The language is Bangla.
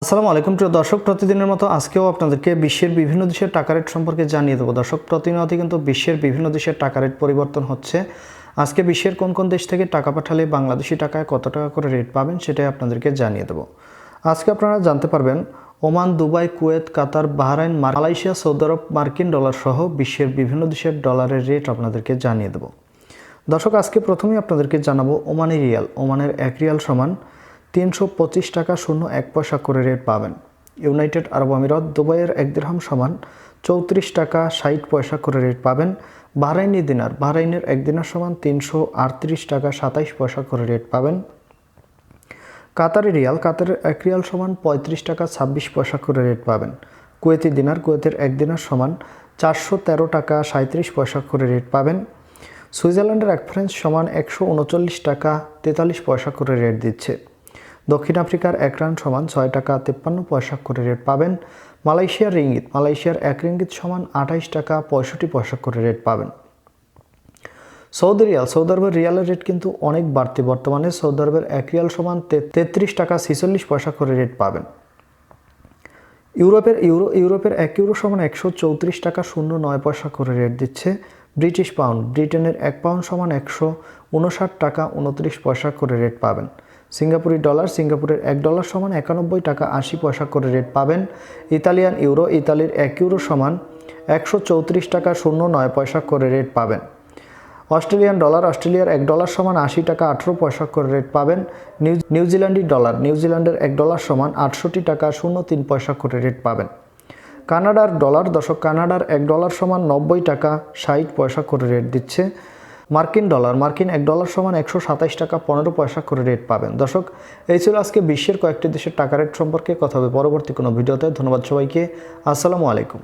আসসালামু আলাইকুম প্রিয় দর্শক, প্রতিদিনের মতো আজকেও আপনাদেরকে বিশ্বের বিভিন্ন দেশের টাকা রেট সম্পর্কে জানিয়ে দেবো। দর্শক, প্রতিনিয়ত কিন্তু বিশ্বের বিভিন্ন দেশের টাকা রেট পরিবর্তন হচ্ছে। আজকে বিশ্বের কোন কোন দেশ থেকে টাকা পাঠালে বাংলাদেশি টাকায় কত টাকা করে রেট পাবেন সেটাই আপনাদেরকে জানিয়ে দেবো। আজকে আপনারা জানতে পারবেন ওমান, দুবাই, কুয়েত, কাতার, বাহরাইন, মালয়েশিয়া, সৌদি আরব, মার্কিন ডলার সহ বিশ্বের বিভিন্ন দেশের ডলারের রেট আপনাদেরকে জানিয়ে দেবো। দর্শক, আজকে প্রথমেই আপনাদেরকে জানাবো ওমানি রিয়াল। ওমানের 1 রিয়াল সমান 325 টাকা 01 পয়সা করে রেট পাবেন। ইউনাইটেড আরব আমিরাত, দুবাইয়ের 1 দিরহাম সমান 34 টাকা 60 পয়সা করে রেট পাবেন। বাহরাইনি দিনার, বাহরাইনের 1 দিনার সমান 338 টাকা 27 পয়সা করে রেট পাবেন। কাতারি রিয়াল, কাতারের 1 রিয়াল সমান 35 টাকা 26 পয়সা করে রেট পাবেন। কুয়েতি দিনার, কুয়েতের 1 দিনার সমান 413 টাকা 37 পয়সা করে রেট পাবেন। সুইজারল্যান্ডের 1 ফ্রাঙ্ক সমান 139 টাকা 43 পয়সা করে রেট দিচ্ছে। দক্ষিণ আফ্রিকার 1 রান সমান 6 টাকা 53 পয়সা করে রেট পাবেন। মালয়েশিয়ার রিঙ্গিত, মালয়েশিয়ার 1 রিঙ্গিত সমান 28 টাকা 65 পয়সা করে রেট পাবেন। সৌদি রিয়াল, সৌদি আরবের রিয়ালের রেট কিন্তু অনেক বাড়তি। বর্তমানে সৌদি আরবের 1 রিয়াল সমান 33 টাকা 46 পয়সা করে রেট পাবেন। ইউরোপের 1 ইউরো সমান 134 টাকা 09 পয়সা করে রেট দিচ্ছে। ব্রিটিশ পাউন্ড, ব্রিটেনের 1 পাউন্ড সমান 159 টাকা 29 পয়সা করে রেট পাবেন। সিঙ্গাপুরি ডলার, সিঙ্গাপুরের 1 ডলার সমান 91 টাকা 80 পয়সা করে রেট পাবেন। ইতালিয়ান ইউরো, ইতালির 1 ইউরো সমান 134 টাকা 09 পয়সা করে রেট পাবেন। অস্ট্রেলিয়ান ডলার, অস্ট্রেলিয়ার 1 ডলার সমান 80 টাকা 18 পয়সা করে রেট পাবেন। নিউজিল্যান্ডি ডলার, নিউজিল্যান্ডের 1 ডলার সমান 68 টাকা 03 পয়সা করে রেট পাবেন। কানাডার ডলার, দর্শক, কানাডার 1 ডলার সমান 90 টাকা 60 পয়সা করে রেট দিচ্ছে। মার্কিন ডলার, মার্কিন 1 ডলার সমান 127 টাকা 15 পয়সা করে রেট পাবেন। দর্শক, এই ছিল আজকে বিশ্বের কয়েকটি দেশের টাকা রেট সম্পর্কে কথা হবে পরবর্তী কোনো ভিডিওতে। ধন্যবাদ সবাইকে। আসসালামু আলাইকুম।